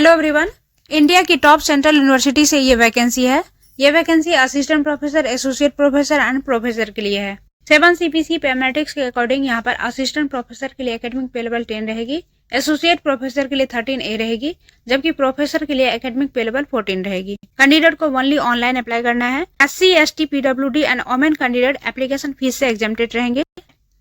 Hello everyone. India की top central university से ये वैकेंसी है। ये vacancy assistant professor, associate professor and professor के लिए है। 7 CPC पे मैट्रिक्स के अकॉर्डिंग यहाँ पर असिस्टेंट प्रोफेसर के लिए एकेडमिक पे लेवल 10 रहेगी, एसोसिएट प्रोफेसर के लिए 13A रहेगी, जबकि प्रोफेसर के लिए एकेडमिक पे लेवल 14 रहेगी। कैंडिडेट को ओनली ऑनलाइन अप्लाई करना है। SC, ST, PWD and women candidate application fee से एग्जेम्प्टेड रहेंगे।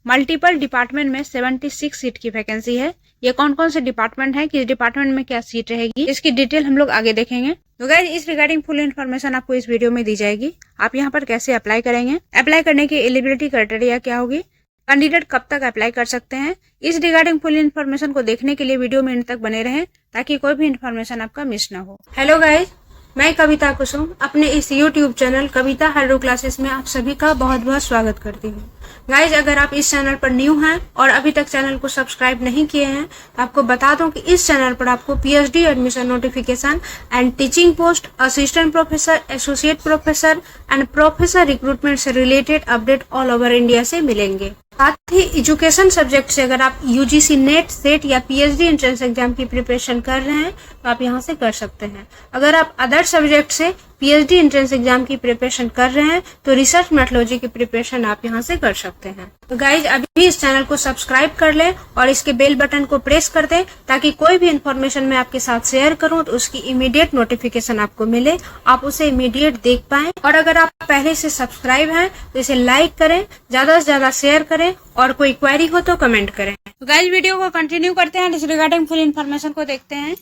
मल्टीपल डिपार्टमेंट में 76 सीट की वैकेंसी है। ये कौन कौन से डिपार्टमेंट है, किस डिपार्टमेंट में क्या सीट रहेगी, इसकी डिटेल हम लोग आगे देखेंगे। तो गाइस, इस रिगार्डिंग फुल इन्फॉर्मेशन आपको इस वीडियो में दी जाएगी। आप यहाँ पर कैसे अप्लाई करेंगे, अप्लाई करने की एलिजिबिलिटी क्राइटेरिया क्या होगी, कैंडिडेट कब तक अप्लाई कर सकते हैं, इस रिगार्डिंग फुल इन्फॉर्मेशन को देखने के लिए वीडियो में इन तक बने रहें ताकि कोई भी इन्फॉर्मेशन आपका मिस ना हो। हेलो गाइस, मैं कविता कुसुम अपने इस YouTube चैनल कविता हेलो क्लासेस में आप सभी का बहुत बहुत स्वागत करती हूँ। गाइज, अगर आप इस चैनल पर न्यू हैं और अभी तक चैनल को सब्सक्राइब नहीं किए हैं तो आपको बता दूं कि इस चैनल पर आपको PhD admission notification and teaching post, assistant professor, associate professor and professor recruitment से related update all over India से मिलेंगे। साथ ही एजुकेशन सब्जेक्ट से अगर आप UGC नेट, सेट या PhD एंट्रेंस एग्जाम की प्रिपरेशन कर रहे हैं तो आप यहाँ से कर सकते हैं। अगर आप अदर सब्जेक्ट से PhD एंट्रेंस एग्जाम की प्रिपरेशन कर रहे हैं तो रिसर्च मेथोडोलॉजी की प्रिपरेशन आप यहाँ से कर सकते हैं। तो गाइज, अभी इस चैनल को सब्सक्राइब कर लें और इसके बेल बटन को प्रेस कर दें ताकि कोई भी इन्फॉर्मेशन मैं आपके साथ शेयर करूं तो उसकी इमीडिएट नोटिफिकेशन आपको मिले, आप उसे इमीडिएट देख पाएं। और अगर आप पहले से सब्सक्राइब हैं तो इसे लाइक करें, ज्यादा से ज्यादा शेयर करें और कोई क्वेरी हो तो कमेंट करें। तो गाइज, वीडियो को कंटिन्यू करते हैं, इस रिगार्डिंग फुल इन्फॉर्मेशन को देखते हैं।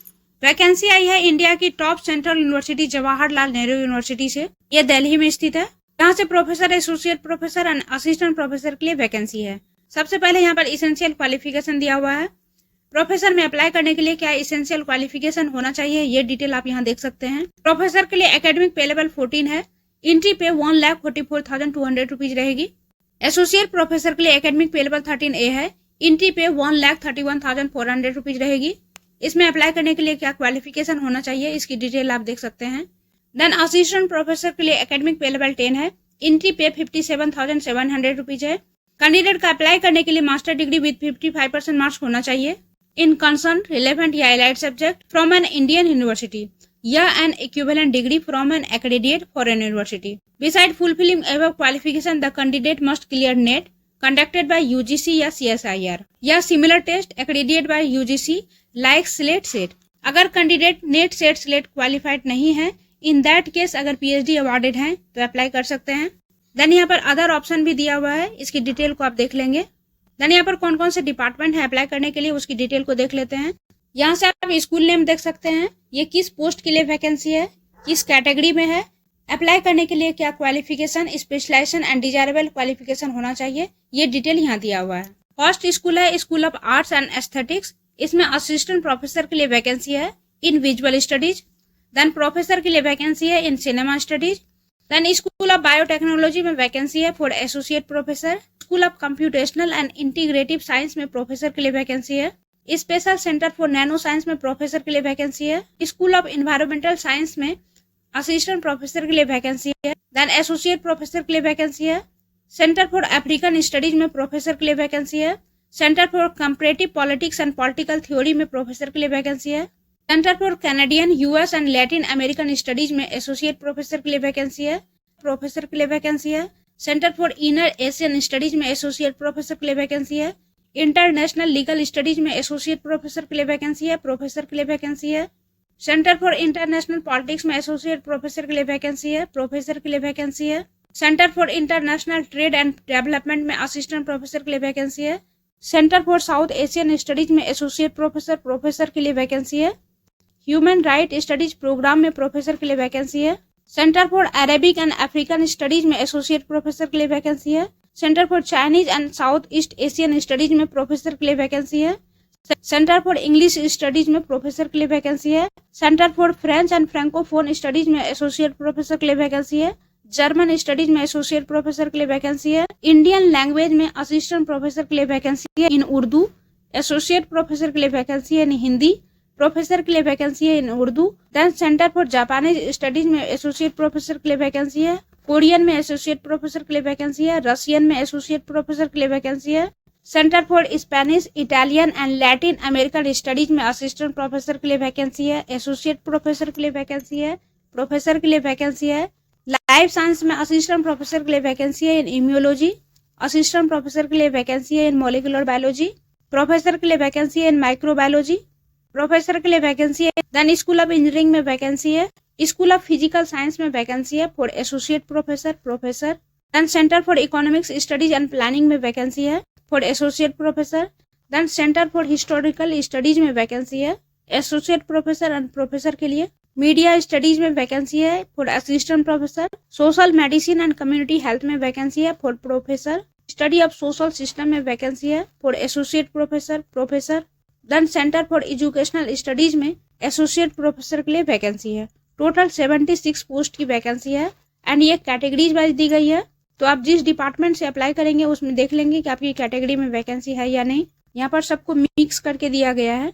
वैकेंसी आई है इंडिया की top central university Jawaharlal Nehru university से। यह दिल्ली में स्थित है। यहाँ से professor, associate professor and assistant professor के लिए वैकेंसी है। सबसे पहले यहाँ पर इसेंशियल क्वालिफिकेशन दिया हुआ है। प्रोफेसर में अप्लाई करने के लिए क्या इसेंशियल क्वालिफिकेशन होना चाहिए, ये डिटेल आप यहाँ देख सकते हैं। प्रोफेसर के लिए एकेडमिक पे लेवल 14 है। एंट्री पे 1,44,200 रुपीज रहेगी। एसोसिएट प्रोफेसर के लिए एकेडमिक पे लेवल 13A है। एंट्री पे 1,31,400 रुपीज रहेगी। इसमें अप्लाई करने के लिए क्या क्वालिफिकेशन होना चाहिए, इसकी डिटेल आप देख सकते हैं। देन असिस्टेंट प्रोफेसर के लिए एकेडमिक पे लेवल 10 है। एंट्री पे 57,700 रुपीज है। कैंडिडेट का अप्लाई करने के लिए मास्टर डिग्री विद 55% मार्क्स होना चाहिए इन कंसर्न रिलेवेंट या allied subject from an Indian university या an equivalent degree from an accredited foreign university. Beside fulfilling above qualification, the candidate must clear NET conducted by UGC या CSIR या similar test accredited by UGC like SLATE SET। अगर candidate net, set, slate qualified नहीं है, in that case अगर PhD awarded है तो apply कर सकते हैं। देन यहाँ पर अदर ऑप्शन भी दिया हुआ है, इसकी डिटेल को आप देख लेंगे। देन यहाँ पर कौन कौन से डिपार्टमेंट है अप्लाई करने के लिए, उसकी डिटेल को देख लेते हैं। यहाँ से आप स्कूल नेम देख सकते हैं, ये किस पोस्ट के लिए वैकेंसी है, किस कैटेगरी में है, अप्लाई करने के लिए क्या qualification, specialisation and desirable qualification होना चाहिए, ये डिटेल यहाँ दिया हुआ है। फर्स्ट स्कूल है school of arts and aesthetics. इसमें असिस्टेंट प्रोफेसर के लिए वैकेंसी है in visual studies. Then professor के लिए वैकेंसी है in cinema studies. Then school of biotechnology में वैकेंसी है for associate professor. School of computational and integrative science में प्रोफेसर के लिए वैकेंसी है। Special centre for nano science में प्रोफेसर के लिए वैकेंसी है। स्कूल ऑफ एनवायरमेंटल साइंस में असिस्टेंट प्रोफेसर के लिए वैकेंसी है। देन एसोसिएट प्रोफेसर के लिए वैकेंसी है। सेंटर फॉर अफ्रीकन स्टडीज में प्रोफेसर के लिए वैकेंसी है। Centre for comparative politics and political theory में प्रोफेसर के लिए वैकेंसी है। Centre for Canadian, US and Latin American studies में एसोसिएट प्रोफेसर के लिए वैकेंसी है। प्रोफेसर के लिए वैकेंसी है। Centre for inner Asian studies में एसोसिएट प्रोफेसर के लिए वैकेंसी है। इंटरनेशनल लीगल स्टडीज में एसोसिएट प्रोफेसर के लिए वैकेंसी है। प्रोफेसर के लिए वैकेंसी है। सेंटर फॉर इंटरनेशनल पॉलिटिक्स में एसोसिएट प्रोफेसर के लिए वैकेंसी है। प्रोफेसर के लिए वैकेंसी है। Centre for international trade and development में असिस्टेंट प्रोफेसर के लिए वैकेंसी है। Centre for south Asian studies में एसोसिएट प्रोफेसर के लिए वैकेंसी है। ह्यूमन राइट स्टडीज प्रोग्राम में प्रोफेसर के लिए वैकेंसी है। Centre for Arabic and African studies में एसोसिएट प्रोफेसर के लिए वैकेंसी है। Centre for Chinese and South East Asian studies में प्रोफेसर के लिए वैकेंसी है। सेंटर फॉर इंग्लिश स्टडीज में प्रोफेसर के लिए वैकेंसी है। Centre for French and francophone studies में एसोसिएट प्रोफेसर के लिए वैकेंसी है। जर्मन स्टडीज में एसोसिएट प्रोफेसर के लिए वैकेंसी है। इंडियन लैंग्वेज में असिस्टेंट प्रोफेसर के लिए वैकेंसी है इन उर्दू। एसोसिएट प्रोफेसर के लिए वैकेंसी है इन हिंदी। प्रोफेसर के लिए वैकेंसी है in Urdu. Then centre for Japanese studies में एसोसिएट प्रोफेसर के लिए वैकेंसी है। कोरियन में एसोसिएट प्रोफेसर के लिए वैकेंसी है। रशियन में एसोसिएट प्रोफेसर के लिए वैकेंसी है। Centre for Spanish, Italian and Latin American studies में असिस्टेंट प्रोफेसर के लिए वैकेंसी है, एसोसिएट प्रोफेसर के लिए वैकेंसी है, प्रोफेसर के लिए वैकेंसी है। लाइफ साइंस में असिस्टेंट प्रोफेसर के लिए वैकेंसी है इन इम्यूनोलॉजी, असिस्टेंट प्रोफेसर के लिए वैकेंसी है इन मॉलिक्यूलर बायोलॉजी, प्रोफेसर के लिए वैकेंसी है इन माइक्रोबायोलॉजी, प्रोफेसर के लिए वैकेंसी है। देन स्कूल ऑफ इंजीनियरिंग में वैकेंसी है, स्कूल ऑफ फिजिकल साइंस में वैकेंसी है for associate professor, professor. Then centre for economics studies and planning में वैकेंसी है for associate professor. Then centre for historical studies में vacancy है associate professor and professor के लिए। Media studies में vacancy है for assistant professor. Social medicine and community health में vacancy है for professor. Study of social system में vacancy है for associate professor, professor. Then centre for educational studies में associate professor के लिए वैकेंसी है। टोटल 76 पोस्ट की वैकेंसी है एंड ये कैटेगरीज वाइज दी गई है। तो आप जिस डिपार्टमेंट से अप्लाई करेंगे उसमें देख लेंगे कि आपकी कैटेगरी में वैकेंसी है या नहीं। यहाँ पर सबको मिक्स करके दिया गया है।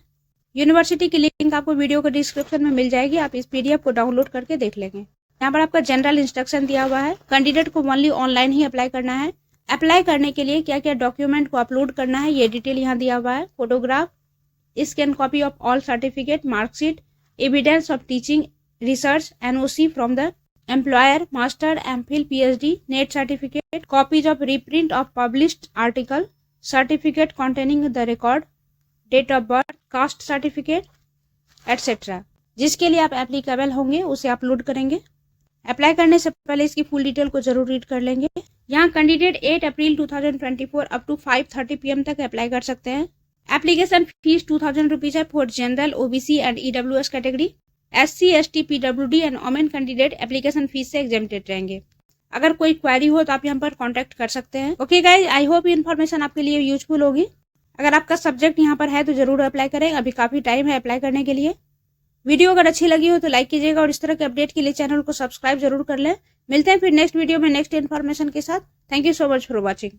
यूनिवर्सिटी की लिंक आपको वीडियो के डिस्क्रिप्शन में मिल जाएगी, आप इस PDF को डाउनलोड करके देख लेंगे। यहाँ पर आपका जनरल इंस्ट्रक्शन दिया हुआ है। कैंडिडेट को ओनली ऑनलाइन ही अप्लाई करना है। अप्लाई करने के लिए क्या क्या डॉक्यूमेंट को अपलोड करना है ये डिटेल यहाँ दिया हुआ है। Photograph, scan copy of all certificate, marksheet, evidence of teaching, research, NOC from the employer, master, MPhil, PhD, NET certificate, copies of reprint of published article, certificate containing the record, date of birth, caste certificate etcetera. जिसके लिए आप applicable होंगे उसे upload करेंगे। Apply करने से पहले इसकी फुल डिटेल को जरूर रीड कर लेंगे। यहाँ candidate 8 April 2024 up to 5:30 PM तक अप्लाई कर सकते हैं। एप्लीकेशन फीस 2000 रुपीज है for general, OBC and EWS category. SC, ST, PWD and women candidate application fee से एग्जेम्प्टेड रहेंगे। अगर कोई क्वेरी हो तो आप यहाँ पर कांटेक्ट कर सकते हैं। ओके गाइज, आई होप ये इन्फॉर्मेशन आपके लिए यूजफुल होगी। अगर आपका सब्जेक्ट यहाँ पर है तो जरूर अप्लाई करें, अभी काफी टाइम है अप्लाई करने के लिए। वीडियो अगर अच्छी लगी हो तो लाइक कीजिएगा और इस तरह के अपडेट के लिए चैनल को सब्सक्राइब जरूर कर लें। मिलते हैं फिर नेक्स्ट वीडियो में नेक्स्ट इन्फॉर्मेशन के साथ। Thank you so much for watching.